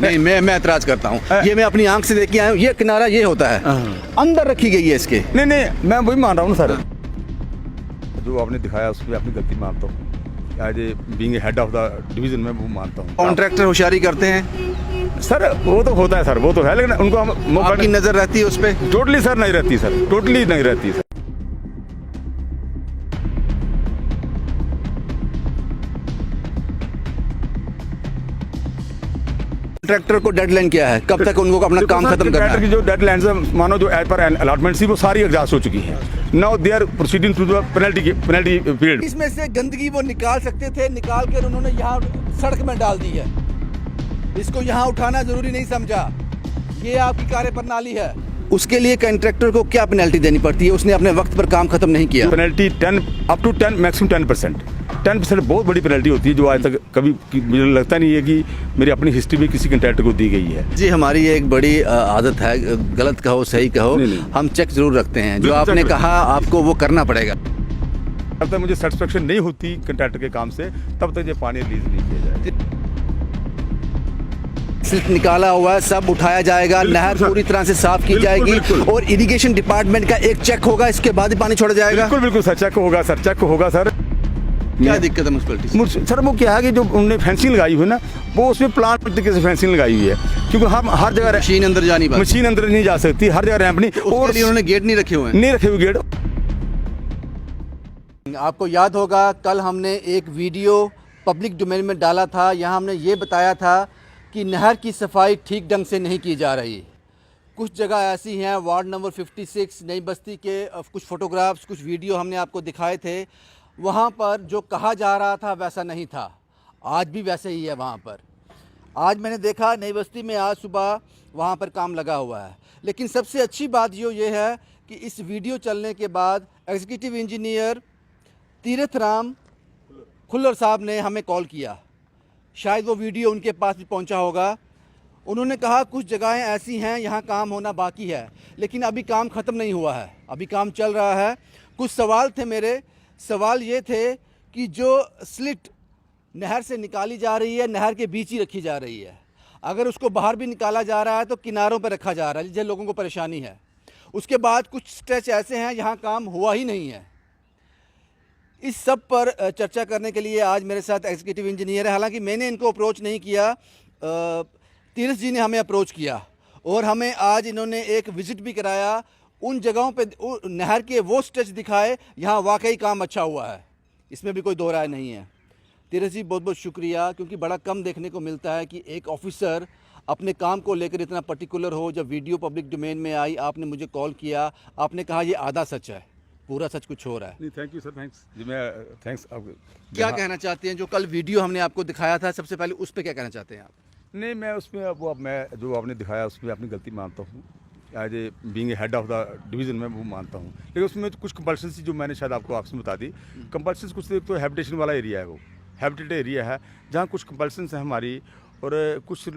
नहीं, मैं एतराज करता हूँ। ये मैं अपनी आंख से देख के आया हूँ, ये किनारा ये होता है, अंदर रखी गई है इसके। नहीं मैं वही मान रहा हूँ सर, जो आपने दिखाया उसमें अपनी गलती मानता हूँ। As a being head of the division में वो मानता हूँ। कॉन्ट्रैक्टर होशियारी करते हैं सर, वो तो होता है सर, वो तो है, लेकिन उनको हम मौका आपकी नजर रहती है उस पर? टोटली सर नहीं रहती सर, टोटली नहीं रहती सर। कॉन्ट्रैक्टर को डेडलाइन क्या है, कब तक उनको अपना काम खत्म करना है? की जो डेडलाइंस है, मानो जो एज पर अलॉटमेंट थी वो सारी एग्जॉस्ट हो चुकी है। Now they are proceeding to the penalty period. इसमें से गंदगी वो निकाल सकते थे, निकाल कर उन्होंने यहाँ सड़क में डाल दी है। इसको यहाँ उठाना जरूरी नहीं समझा। ये आपकी कार्यप्रणाली है। उसके लिए कॉन्ट्रैक्टर को क्या पेनल्टी देनी पड़ती है? उसने अपने वक्त पर काम खत्म नहीं किया। Penalty 10 up to 10 maximum 10%। 10% बहुत बड़ी पेनल्टी होती है, जो आज तक कभी मुझे लगता नहीं है कि मेरी अपनी हिस्ट्री में किसी कॉन्ट्रैक्टर को दी गई है। जी, हमारी एक बड़ी आदत है, गलत कहो सही कहो, हम चेक जरूर रखते हैं। जो आपने कहा आपको वो करना पड़ेगा। जब तक मुझे सेटिस्फेक्शन नहीं होती कॉन्ट्रैक्टर के काम से, तब तक ये पानी रिलीज नहीं किया जाएगा। सिर्फ निकाला हुआ है, सब उठाया जाएगा, नहर पूरी तरह से साफ की जाएगी और इरिगेशन डिपार्टमेंट का एक चेक होगा, इसके बाद ही पानी छोड़ा जाएगा। बिल्कुल सर, चेक होगा सर, चेक होगा सर। क्या दिक्कत है म्युनिसिपैलिटी सर? वो क्या है कि जो उन्होंने फेंसिंग लगाई हुई है ना, वो उसमें प्लान तरीके से फेंसिंग लगाई हुई है, क्योंकि हम हर जगह मशीन अंदर मशीन अंदर नहीं जा सकती, हर जगह रैंप नहीं, और उन्होंने गेट नहीं रखे हुए हैं। नहीं रखे हुए गेट। आपको याद होगा कल हमने एक वीडियो पब्लिक डोमेन में डाला था। यहाँ हमने ये बताया था कि नहर की सफाई ठीक ढंग से नहीं की जा रही। कुछ जगह ऐसी हैं, वार्ड नंबर 56 नई बस्ती के कुछ फ़ोटोग्राफ्स, कुछ वीडियो हमने आपको दिखाए थे। वहाँ पर जो कहा जा रहा था वैसा नहीं था, आज भी वैसे ही है वहाँ पर। आज मैंने देखा नई बस्ती में आज सुबह वहाँ पर काम लगा हुआ है। लेकिन सबसे अच्छी बात ये है कि इस वीडियो चलने के बाद एग्जीक्यूटिव इंजीनियर तीरथ राम खुल्लर साहब ने हमें कॉल किया। शायद वो वीडियो उनके पास भी पहुंचा होगा। उन्होंने कहा कुछ जगहें ऐसी हैं यहाँ काम होना बाकी है, लेकिन अभी काम ख़त्म नहीं हुआ है, अभी काम चल रहा है। कुछ सवाल थे मेरे। सवाल ये थे कि जो स्लिट नहर से निकाली जा रही है, नहर के बीच ही रखी जा रही है। अगर उसको बाहर भी निकाला जा रहा है तो किनारों पर रखा जा रहा है, जिन लोगों को परेशानी है। उसके बाद कुछ स्ट्रेच ऐसे हैं जहाँ काम हुआ ही नहीं है। इस सब पर चर्चा करने के लिए आज मेरे साथ एग्जीक्यूटिव इंजीनियर है। हालांकि मैंने इनको अप्रोच नहीं किया, तीरथ जी ने हमें अप्रोच किया और हमें आज इन्होंने एक विज़िट भी कराया। उन जगहों पे नहर के वो स्ट्रेच दिखाए यहाँ वाकई काम अच्छा हुआ है, इसमें भी कोई दो राय नहीं है। तीरथ जी बहुत बहुत शुक्रिया, क्योंकि बड़ा कम देखने को मिलता है कि एक ऑफिसर अपने काम को लेकर इतना पर्टिकुलर हो। जब वीडियो पब्लिक डोमेन में आई, आपने मुझे कॉल किया, आपने कहा ये आधा सच है, पूरा सच कुछ हो रहा है। नहीं, थैंक यू सर, थैंक्स जी। मैं थैंक्स। क्या कहना चाहते हैं? जो कल वीडियो हमने आपको दिखाया था, सबसे पहले उस पर क्या कहना चाहते हैं आप? नहीं, मैं उसमें वो मैं जो आपने दिखाया उसमें अपनी गलती मानता हूँ। As a being head of the division में वो मानता हूँ, लेकिन उसमें कुछ कंपल्सन्स जो मैंने शायद आपसे बता दी। कंपल्सन्स कुछ तो हैबिटेशन वाला एरिया है, वो हैबिटेट एरिया है जहाँ कुछ कंपल्सन्स हैं हमारी, और कुछ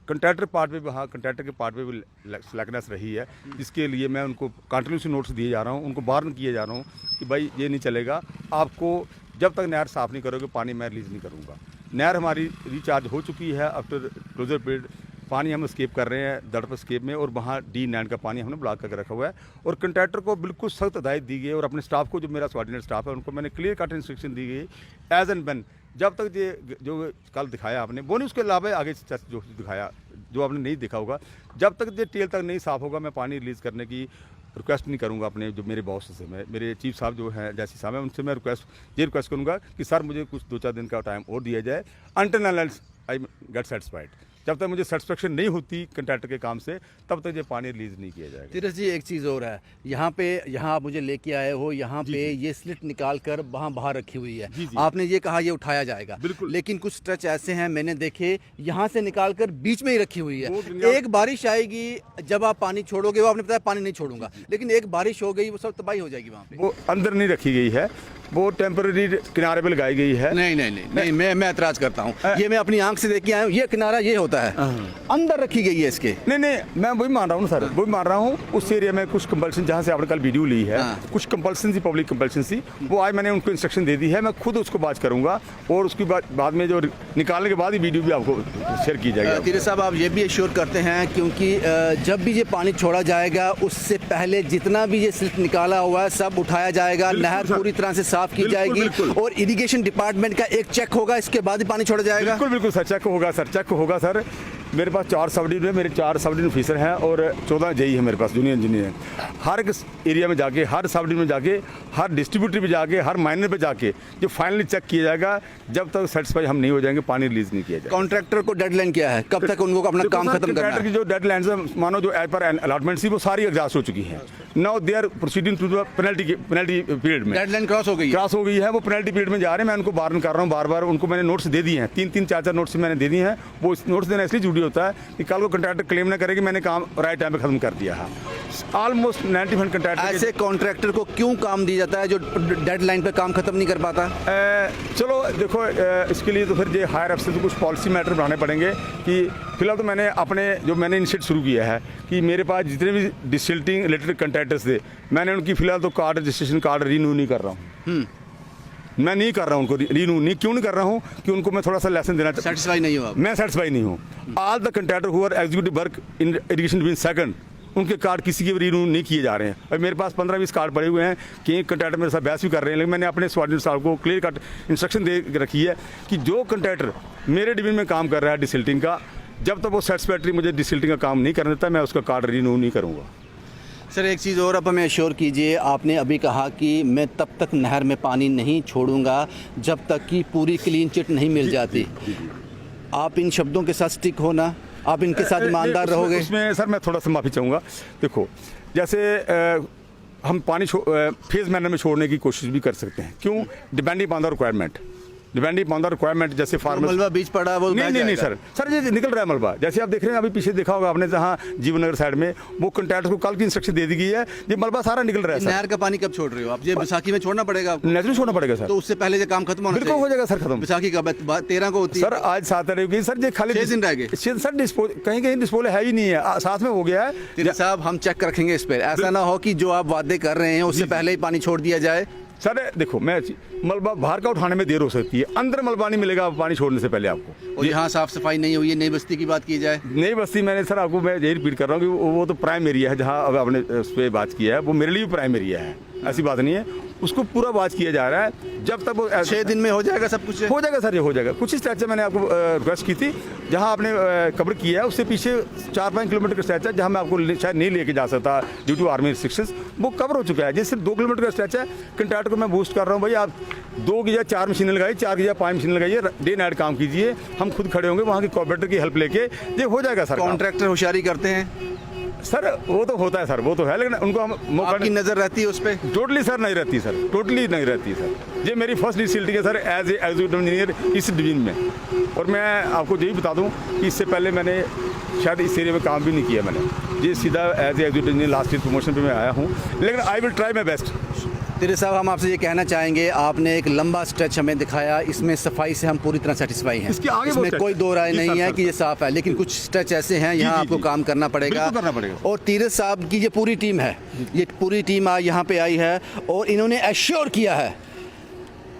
कंट्रैक्टर पार्ट पे भी, हाँ कंट्रैक्टर के पार्ट पे भी स्लैकनेस रही है, जिसके लिए मैं उनको कंटिन्यूसली नोट्स दिए जा रहा हूँ, उनको वार्न किए जा रहा हूँ कि भाई ये नहीं चलेगा, आपको जब तक नहर साफ़ नहीं करोगे पानी मैं रिलीज़ नहीं करूँगा। नहर हमारी रिचार्ज हो चुकी है आफ्टर क्लोजर पीरियड, पानी हम स्केप कर रहे हैं दड़ पर स्केप में, और वहाँ D9 का पानी हमने ब्लॉक करके रखा हुआ है। और कंट्रैक्टर को बिल्कुल सख्त हिदायत दी गई है, और अपने स्टाफ को, जो मेरा सबऑर्डिनेट स्टाफ है, उनको मैंने क्लियर कट इंस्ट्रक्शन दी गई एज एंड व्हेन, जब तक ये जो कल दिखाया आपने वो नहीं, उसके अलावा आगे जो दिखाया जो आपने नहीं देखा होगा, जब तक ये टेल तक नहीं साफ़ होगा मैं पानी रिलीज़ करने की रिक्वेस्ट नहीं करूंगा अपने जो मेरे बॉस से। मैं मेरे चीफ साहब जो हैं जैसी साहब हैं, उनसे मैं रिक्वेस्ट करूंगा कि सर मुझे कुछ 2-4 दिन का टाइम और दिया जाए, until unless I get satisfied. जब तक मुझे सेटिस्फेक्शन नहीं होती कंट्रैक्टर के काम से, तब तक ये पानी रिलीज नहीं किया जाएगा। तीरथ जी, एक चीज़ और है, यहाँ आप मुझे लेके आए हो, यहाँ पे ये स्लिट निकाल कर वहाँ बाहर रखी हुई है। आपने ये कहा ये उठाया जाएगा, लेकिन कुछ स्ट्रेच ऐसे हैं मैंने देखे यहाँ से निकाल कर बीच में ही रखी हुई है। एक बारिश आएगी, जब आप पानी छोड़ोगे, वो आपने बताया पानी नहीं छोड़ूंगा, लेकिन एक बारिश हो गई वो सब तबाही हो जाएगी। वहाँ पे वो अंदर नहीं रखी गई है, वो टेम्पररी किनारे पे लगाई गई है। नहीं, मैं एतराज़ करता हूँ। ये मैं अपनी आंख से देख के आया हूँ, ये किनारा ये होता है, अंदर रखी गई है इसके। नहीं, मैं वही मान रहा हूँ सर, वही मान रहा हूँ। उस एरिया में कुछ कंपल्सन, जहाँ से आपने कल वीडियो ली है, कुछ कंपल्सन थी, पब्लिक कंपल्सन थी, वो आज मैंने उनको इंस्ट्रक्शन दे दी है। मैं खुद उसको बात करूँगा और उसके बाद में जो निकालने के बाद ही वीडियो भी आपको शेयर की जाएगी। तीरथ साहब, आप ये भी एश्योर करते हैं क्योंकि जब भी ये पानी छोड़ा जाएगा उससे पहले जितना भी ये सिल्क निकाला हुआ है सब उठाया जाएगा, नहर पूरी तरह से साफ की जाएगी और इरिगेशन डिपार्टमेंट का एक चेक होगा, इसके बाद ही पानी छोड़ा जाएगा। बिल्कुल सर, चेक होगा सर। मेरे पास 4 सब डिवीजन, मेरे 4 सब डिवीजन ऑफिसर हैं और 14 जेई है मेरे पास, जूनियर इंजीनियर हैं। हर एक एरिया में जाके, हर सब डिवीजन में जाके, हर डिस्ट्रीब्यूटर पे जाके, हर माइनर पे जाके जो फाइनली चेक किया जाएगा। जब तक सेटिस्फाई हम नहीं हो जाएंगे, पानी रिलीज नहीं किया जाएगा। कॉन्ट्रैक्टर को डेडलाइन क्या है, कब तक उनको अपना काम खत्म करना है? की जो डेडलाइन है, मानो जो एज पर अलॉटमेंट थी वो सारी एग्जॉस्ट हो चुकी है। Now they are proceeding to the penalty period में। डेडलाइन क्रॉस हो गई है, वो पेनल्टी पीरियड में जा रहे हैं। मैं उनको वार्न कर रहा हूँ बार-बार, उनको मैंने नोट्स दे दिए हैं, 3-3, 4-4 नोट्स मैंने दे दिए हैं। वो नोट्स देना इसलिए जरूरी होता है कि कल को कॉन्ट्रैक्टर क्लेम ना करे कि मैंने काम राइट टाइम पे खत्म कर दिया है। ऑलमोस्ट 90% कॉन्ट्रैक्टर, ऐसे कॉन्ट्रैक्टर को क्यों काम दिया जाता है जो डेडलाइन पे काम खत्म नहीं कर पाता? चलो देखो, इसके लिए तो फिर ये हायर अफसर से कुछ पॉलिसी मैटर बनाने पड़ेंगे। कि फिलहाल तो मैंने मैंने इनिशिएट शुरू किया है कि मेरे पास जितने भी डिसल्टिंग रिलेटेड कॉन्ट्रैक्टर्स थे, मैंने उनकी फिलहाल तो कार्ड रजिस्ट्रेशन कार्ड रिन्यू नहीं कर रहा हूँ। मैं नहीं कर रहा हूँ उनको रिन्यू, नहीं क्यों नहीं कर रहा हूँ कि उनको मैं थोड़ा सा लेसन देना चाहता हूँ। सेटिस्फाई नहीं हुआ? मैं सेटिस्फाई नहीं हूँ। All the contractor who are executive work in irrigation division second, उनके कार्ड किसी के भी रिन्यू नहीं किए जा रहे हैं। और मेरे पास 15-20 कार्ड पड़े हुए हैं कि एक कॉन्ट्रैक्टर मेरे साथ बहस भी कर रहे हैं, लेकिन मैंने अपने स्वार्डिनेट साहब को क्लियर कट इंस्ट्रक्शन दे रखी है कि जो कॉन्ट्रैक्टर मेरे डिवीजन में काम कर रहा है डिसल्टिंग का, जब तक वो सेटिस्फैक्ट्री मुझे डिसल्टिंग का काम नहीं करने देता, मैं उसका कार्ड रिन्यू नहीं करूँगा। सर, एक चीज़ और अब हमें एश्योर कीजिए, आपने अभी कहा कि मैं तब तक नहर में पानी नहीं छोड़ूंगा जब तक कि पूरी क्लीन चिट नहीं मिल जाती। आप इन शब्दों के साथ स्टिक होना, आप इनके साथ ईमानदार रहोगे? उसमें सर मैं थोड़ा सा माफ़ी चाहूँगा। देखो, जैसे हम पानी फेज मैनर में छोड़ने की कोशिश भी कर सकते हैं। क्यों? डिपेंडिंग ऑन द रिक्वायरमेंट, जैसे फार्मर मलबा बीच पड़ा वो नहीं सर ये निकल रहा है मलबा। जैसे आप देख रहे हैं, अभी पीछे देखा होगा आपने, जहाँ जीवनगर साइड में वो कॉन्ट्रैक्टर को कल की इंस्ट्रक्शन दे दी गई है, ये मलबा सारा निकल रहा है। नहर का पानी कब छोड़ रहे हो आप? ये बैसाखी में छोड़ना पड़ेगा आपको? नेचुरली छोड़ना पड़ेगा सर। तो उससे पहले ये काम खत्म होना बिल्कुल हो जाएगा सर खत्म। बैसाखी कब? 13 को होती है सर, आज 7 तारीख की सर, ये खाली 6 दिन रह गए सर। कहीं डिस्पोजल है ही नहीं है, साथ में हो गया है। तीरथ साहब, हम चेक रखेंगे इस पर, ऐसा ना हो कि जो आप वादे कर रहे हैं उससे पहले ही पानी छोड़ दिया जाए। सर देखो, मैं मलबा बाहर का उठाने में देर हो सकती है, अंदर मलबा नहीं मिलेगा पानी छोड़ने से पहले आपको। और यहाँ साफ सफाई नहीं हुई है, नई बस्ती की बात की जाए, नई बस्ती मैंने सर आपको मैं यही रिपीट कर रहा हूँ कि वो तो प्राइम एरिया है, जहाँ अब आपने उस पर बात किया है, वो मेरे लिए भी प्राइम एरिया है, ऐसी बात नहीं है। उसको पूरा बात किया जा रहा है। जब तक वो 6 दिन में हो जाएगा सब कुछ? हो जाएगा सर, ये हो जाएगा। कुछ ही स्ट्रेच मैंने आपको रिक्वेस्ट की थी, जहाँ आपने कवर किया है उससे पीछे 4-5 किलोमीटर का स्ट्रेच है, जहाँ मैं आपको शायद नहीं लेके जा सकता ड्यू टू आर्मी रिस्ट्रिक्शंस, वो कवर हो चुका है। जैसे 2 किलोमीटर का स्ट्रेच है, कॉन्ट्रैक्टर को मैं बूस्ट कर रहा हूँ, भाई आप 2 की या 4 मशीनें लगाइए, 4 की या 5 मशीनें लगाइए, डे नाइट काम कीजिए, हम खुद खड़े होंगे, वहाँ की कॉर्पोरेटर की हेल्प लेके ये हो जाएगा सर। कॉन्ट्रैक्टर होशियारी करते हैं सर, वो तो होता है सर, वो तो है, लेकिन उनको हम मौका की नज़र रहती है उस पर? टोटली सर नहीं रहती सर, टोटली नहीं रहती सर। ये मेरी फर्स्ट डिसल्टिंग है सर एज एग्जीक्यूटिव इंजीनियर इस डिवीजन में। और मैं आपको यही बता दूं कि इससे पहले मैंने शायद इस एरिया में काम भी नहीं किया मैंने। ये सीधा as executive engineer last year promotion पे मैं आया हूँ, लेकिन I will try my best. Tirath साहब, हम आपसे ये कहना चाहेंगे, आपने एक लंबा स्ट्रेच हमें दिखाया, इसमें सफाई से हम पूरी तरह सेटिस्फाई हैं, इसमें कोई दो राय नहीं है कि ये साफ है, लेकिन कुछ स्ट्रेच ऐसे हैं यहाँ आपको काम करना पड़ेगा। और तीरथ साहब की ये पूरी टीम है, ये पूरी टीम आज यहाँ पे आई है और इन्होंने एश्योर किया है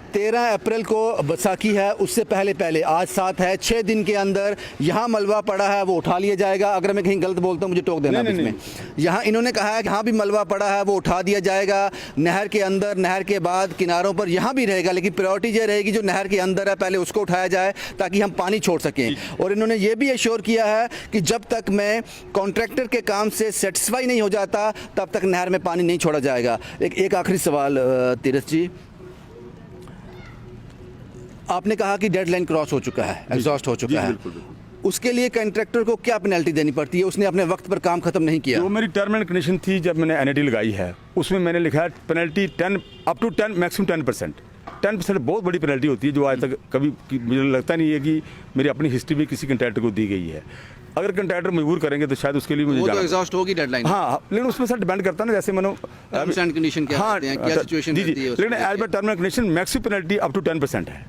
13 अप्रैल को बैसाखी है, उससे पहले आज 7 है, 6 दिन के अंदर यहाँ मलबा पड़ा है वो उठा लिया जाएगा। अगर मैं कहीं गलत बोलता हूँ मुझे टोक देना इसमें। यहाँ इन्होंने कहा है कि यहाँ भी मलबा पड़ा है वो उठा दिया जाएगा, नहर के अंदर, नहर के बाद किनारों पर यहाँ भी रहेगा, लेकिन प्रायोरिटी ये रहेगी जो नहर के अंदर है पहले उसको उठाया जाए ताकि हम पानी छोड़ सकें। और इन्होंने ये भी एश्योर किया है कि जब तक मैं कॉन्ट्रैक्टर के काम से सेटिस्फाई नहीं हो जाता तब तक नहर में पानी नहीं छोड़ा जाएगा। एक आखिरी सवाल तीरथ जी, आपने कहा कि डेडलाइन क्रॉस हो चुका है, एग्जॉस्ट हो चुका है, उसके लिए कॉन्ट्रैक्टर को क्या पेनल्टी देनी पड़ती है? उसने अपने वक्त पर काम खत्म नहीं किया। वो मेरी टर्म एंड कंडीशन थी जब मैंने एनएटी लगाई है, उसमें मैंने लिखा है पेनल्टी 10 अप टू 10 मैक्सिमम 10%। 10% बहुत बड़ी पेनल्टी होती है जो आज तक कभी मुझे लगता नहीं है कि मेरी अपनी हिस्ट्री में किसी कॉन्ट्रैक्टर को दी गई है। अगर कंट्रैक्टर मजबूर करेंगे तो शायद उसके लिए मुझे वो तो जाना एग्जॉस्ट होगी डेडलाइन। हाँ, लेकिन उसमें सर डिपेंड करता है ना, जैसे मैंने टर्म्स एंड कंडीशन क्या हाँ, होते हैं, क्या सिचुएशन जी, रहती है लेकिन as per term and condition maximum penalty up to 10% है।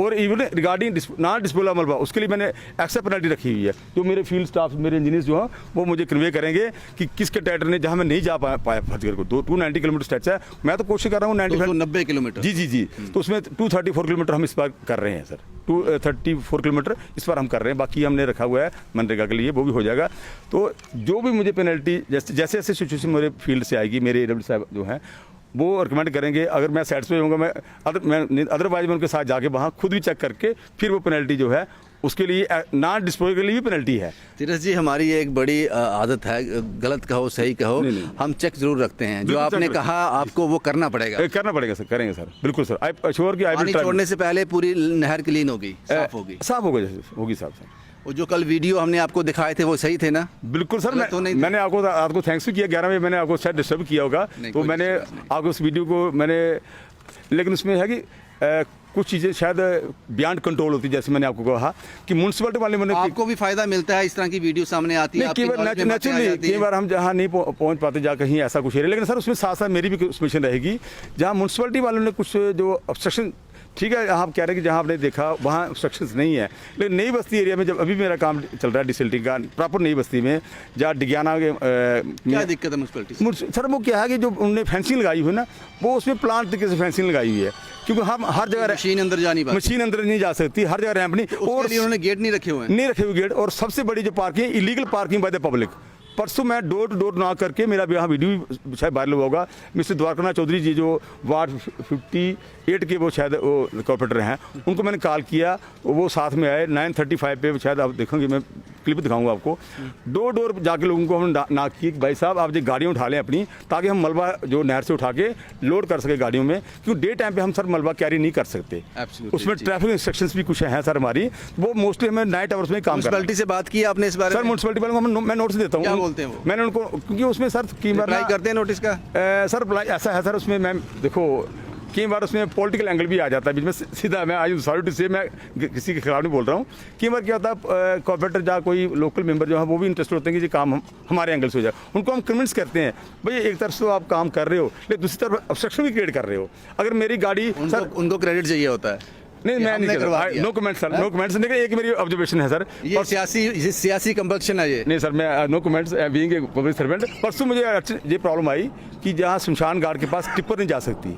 और इवन रिगार्डिंग नॉन डिस्पोजेबल मलबा, उसके लिए मैंने एक्स्ट्रा पेनल्टी रखी हुई है, जो मेरे फील्ड स्टाफ, मेरे इंजीनियर्स जो हैं वो मुझे कन्वे करेंगे कि किस कंट्रैक्टर ने, जहाँ मैं नहीं जा पाया फतेहगढ़ को, 290 किलोमीटर स्ट्रेच है, मैं तो कोशिश कर रहा हूँ 90 किलोमीटर। जी जी जी, तो उसमें 234 किलोमीटर हम इस बार कर रहे हैं सर, 234 किलोमीटर इस बार हम कर रहे हैं, बाकी हमने रखा हुआ है मनरेगा के लिए, वो भी हो जाएगा। तो जो भी मुझे पेनल्टी जैसे जैसे सिचुएशन मेरे फील्ड से आएगी, मेरे AW साहब जो हैं वो रिकमेंड करेंगे, अगर मैं सेटिस्फाई होऊंगा मैं अदरवाइज मैं उनके साथ जाके वहाँ खुद भी चेक करके फिर वो पेनल्टी जो है उसके लिए नॉन डिस्पोजल के लिए भी पेनल्टी है। तीरथ जी, हमारी ये एक बड़ी आदत है, गलत कहो सही कहो, नहीं। हम चेक जरूर रखते हैं। जो बिल्कुल आपने check कहा आपको वो करना पड़ेगा। करना पड़ेगा सर, करेंगे सर, बिल्कुल सर। आई श्योर कि पानी छोड़ने से पहले पूरी नहर क्लीन होगी, साफ होगी। साफ होगी साहब सर। वो जो कल वीडियो हमने आपको दिखाए थे वो सही थे ना? बिल्कुल सर, गलत तो नहीं थे? मैंने आपको थैंक्स भी किया, 11 बजे मैंने आपको शायद डिस्टर्ब किया होगा, तो कोई मैंने डिस्टर्ब नहीं। आपको उस वीडियो को मैंने, लेकिन उसमें है कि कुछ चीज़ें शायद बियॉन्ड कंट्रोल होती है, जैसे मैंने आपको कहा कि म्यूनसिपलिटी वाले मैंने आपको भी फायदा मिलता है इस तरह की वीडियो सामने आती है? कई बार नेचुरली कई बार हम जहाँ नहीं पहुँच पाते जा कहीं ऐसा कुछ है, लेकिन सर उसमें साथ साथ मेरी भी मिशन रहेगी, जहाँ म्यूनसिपलिटी वालों ने कुछ जो ऑब्स्ट्रक्शन, ठीक है आप कह रहे हैं कि जहाँ आपने देखा वहाँ ऑब्स्ट्रक्शंस नहीं है, लेकिन नई बस्ती एरिया में जब अभी मेरा काम चल रहा है डिसल्टिंग का, प्रॉपर नई बस्ती में जहाँ डिग्याना के क्या दिक्कत है म्यूनसिपलिटी? सर वो क्या है कि जो उन्होंने फेंसिंग लगाई हुई है ना, वो उसमें प्लांट तरीके से फेंसिंग लगाई हुई है, क्योंकि हम हर जगह मशीन अंदर जा नहीं पाती, मशीन अंदर नहीं जा सकती, हर जगह रैंप नहीं, और उन्होंने गेट नहीं रखे हुए हैं। नहीं रखे हुए गेट, और सबसे बड़ी जो पार्किंग है illegal parking by the public. परसों मैं डोर टू डोर नॉक करके, मेरा यहाँ वीडियो भी शायद वायरल होगा, मिस्टर द्वारकानाथ चौधरी जी जो वार्ड 58 के वो शायद वो कॉर्पोरेटर हैं, उनको मैंने कॉल किया, वो साथ में आए 9:35 पे, शायद आप देखोगे, मैं क्लिप दिखाऊंगा आपको, डोर डोर जाके लोगों को हम नॉक किए कि भाई साहब आप जो गाड़ियाँ उठा लें अपनी, ताकि हम मलबा जो नहर से उठा के लोड कर सके गाड़ियों में, क्योंकि डे टाइम पे हम सर मलबा कैरी नहीं कर सकते। उसमें ट्रैफिक इंस्ट्रक्शंस भी कुछ हैं सर हमारी, वो मोस्टली हमें नाइट आवर्स में काम करते हैं। म्यूनसिपलिटी से बात की आपने इस बारे में? सर म्यूनसिपलिटी वालों को मैं नोटिस देता हूँ। क्या बोलते हैं वो? मैंने उनको, क्योंकि उसमें सर कई बार रिप्लाई करते हैं नोटिस का? सर रिप्लाई ऐसा है सर, उसमें मैम देखो कई बार उसमें पॉलिटिकल एंगल भी आ जाता है बीच में, सीधा मैं आई सॉरी टू से, मैं किसी के खिलाफ नहीं बोल रहा हूँ। कई बार क्या होता है कॉर्पोरेटर या कोई लोकल मेंबर जो है वो भी इंटरेस्ट होते हैं कि ये काम हमारे एंगल से हो जाए, उनको हम कन्विंस करते हैं भाई एक तरफ से आप काम कर रहे हो, लेकिन दूसरी तरफ ऑब्स्ट्रक्शन भी क्रिएट कर रहे हो। अगर मेरी गाड़ी सर, उनको क्रेडिट चाहिए होता है। नहीं मैं नहीं करवा, no comment sir, no comments, लेकिन एक मेरी ऑब्जर्वेशन है सर, ये सियासी कंपल्शन है ये। नहीं सर, मैं no comments being a public servant. परसों मुझे ये प्रॉब्लम आई कि जहाँ शमशान घाट के पास टिप्पर नहीं जा सकती,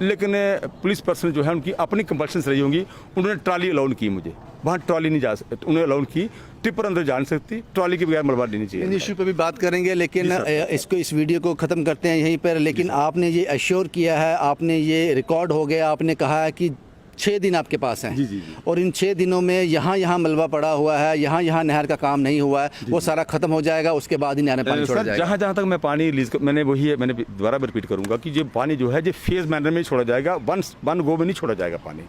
लेकिन पुलिस पर्सन जो है उनकी अपनी कंपल्शंस रही होंगी, उन्होंने ट्रॉली अलाउड की, मुझे वहाँ ट्रॉली नहीं जा सकती, उन्होंने अलाउड की, टिप्पर अंदर जा नहीं सकती, ट्रॉली के बगैर मलबा लेनी चाहिए। इन इशू पे भी बात करेंगे, लेकिन इस वीडियो को ख़त्म करते हैं यहीं पर। लेकिन आपने ये अश्योर किया है, आपने ये रिकॉर्ड हो गया, आपने कहा है कि 6 दिन आपके पास हैं। जी। और इन 6 दिनों में यहाँ मलबा पड़ा हुआ है, यहाँ नहर का काम नहीं हुआ है, वो सारा खत्म हो जाएगा, उसके बाद ही नहर में पानी छोड़ा जाएगा। जहाँ तक मैं पानी रिलीज मैंने दोबारा रिपीट करूंगा कि ये पानी जो है ये फेज मैनर में छोड़ा जाएगा, वन गो में नहीं छोड़ा जाएगा पानी,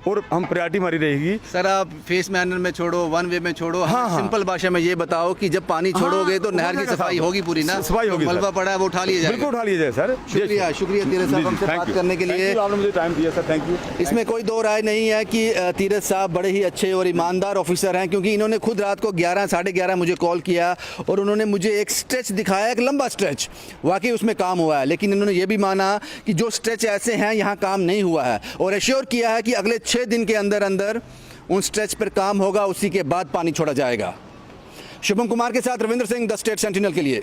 और हम प्रायोरिटी हमारी रहेगी। सर आप फेस मैनर में छोड़ो, वन वे में छोड़ो, हाँ। सिंपल भाषा में ये बताओ कि जब पानी छोड़ोगे तो नहर की सफाई होगी पूरी ना? सफाई होगी, मलबा पड़ा है वो उठा लिया जाएगा। बिल्कुल उठा लिया जाए सर। शुक्रिया तीरथ साहब हमसे बात करने के लिए, आपने मुझे टाइम दिया सर, थैंक यू। इसमें कोई दो राय नहीं है कि तीरथ साहब बड़े ही अच्छे और ईमानदार ऑफिसर हैं, क्योंकि इन्होंने खुद रात को 11 साढ़े 11 मुझे कॉल किया और उन्होंने मुझे एक स्ट्रेच दिखाया, एक लंबा स्ट्रेच, वाकई उसमें काम हुआ है, लेकिन इन्होंने ये भी माना कि जो स्ट्रेच ऐसे हैं यहाँ काम नहीं हुआ है, और एश्योर किया है कि अगले 6 दिन के अंदर उन स्ट्रेच पर काम होगा, उसी के बाद पानी छोड़ा जाएगा। शुभम कुमार के साथ Ravindra Singh, the state sentinel के लिए।